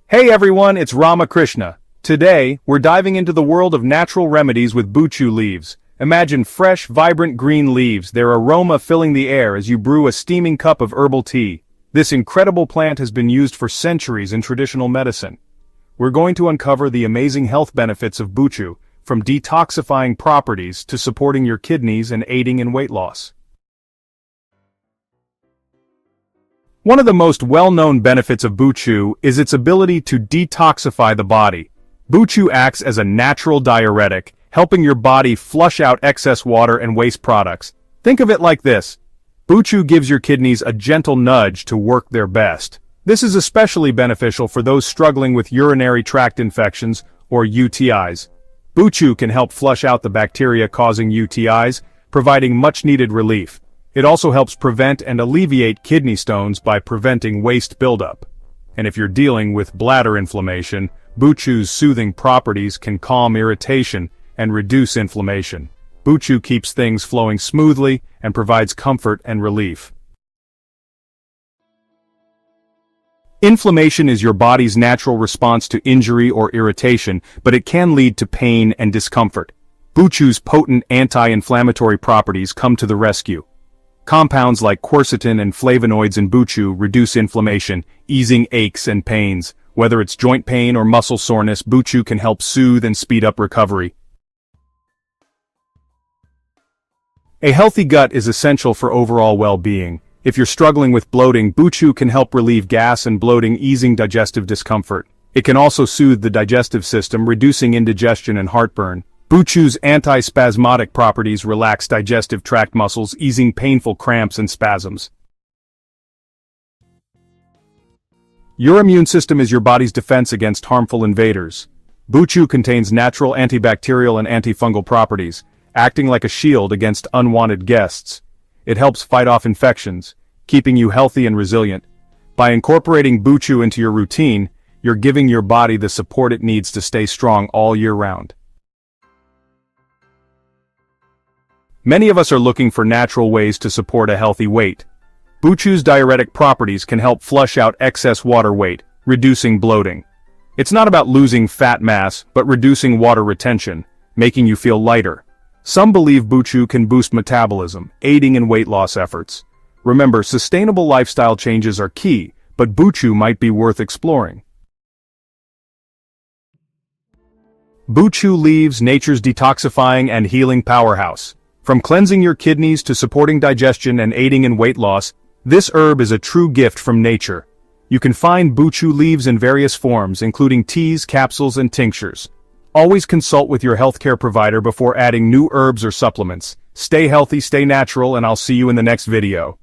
Hey everyone, it's Ramakrishna. Today, we're diving into the world of natural remedies with Buchu leaves. Imagine fresh, vibrant green leaves, their aroma filling the air as you brew a steaming cup of herbal tea. This incredible plant has been used for centuries in traditional medicine. We're going to uncover the amazing health benefits of Buchu, from detoxifying properties to supporting your kidneys and aiding in weight loss. One of the most well-known benefits of Buchu is its ability to detoxify the body. Buchu acts as a natural diuretic, helping your body flush out excess water and waste products. Think of it like this. Buchu gives your kidneys a gentle nudge to work their best. This is especially beneficial for those struggling with urinary tract infections, or UTIs. Buchu can help flush out the bacteria causing UTIs, providing much-needed relief. It also helps prevent and alleviate kidney stones by preventing waste buildup. And if you're dealing with bladder inflammation, Buchu's soothing properties can calm irritation and reduce inflammation. Buchu keeps things flowing smoothly and provides comfort and relief. Inflammation is your body's natural response to injury or irritation, but it can lead to pain and discomfort. Buchu's potent anti-inflammatory properties come to the rescue. Compounds like quercetin and flavonoids in Buchu reduce inflammation, easing aches and pains. Whether it's joint pain or muscle soreness, Buchu can help soothe and speed up recovery. A healthy gut is essential for overall well-being. If you're struggling with bloating, Buchu can help relieve gas and bloating, easing digestive discomfort. It can also soothe the digestive system, reducing indigestion and heartburn. Buchu's anti-spasmodic properties relax digestive tract muscles, easing painful cramps and spasms. Your immune system is your body's defense against harmful invaders. Buchu contains natural antibacterial and antifungal properties, acting like a shield against unwanted guests. It helps fight off infections, keeping you healthy and resilient. By incorporating Buchu into your routine, you're giving your body the support it needs to stay strong all year round. Many of us are looking for natural ways to support a healthy weight. Buchu's diuretic properties can help flush out excess water weight, reducing bloating. It's not about losing fat mass, but reducing water retention, making you feel lighter. Some believe Buchu can boost metabolism, aiding in weight loss efforts. Remember, sustainable lifestyle changes are key, but Buchu might be worth exploring. Buchu leaves, nature's detoxifying and healing powerhouse. From cleansing your kidneys to supporting digestion and aiding in weight loss, this herb is a true gift from nature. You can find Buchu leaves in various forms, including teas, capsules, and tinctures. Always consult with your healthcare provider before adding new herbs or supplements. Stay healthy, stay natural, and I'll see you in the next video.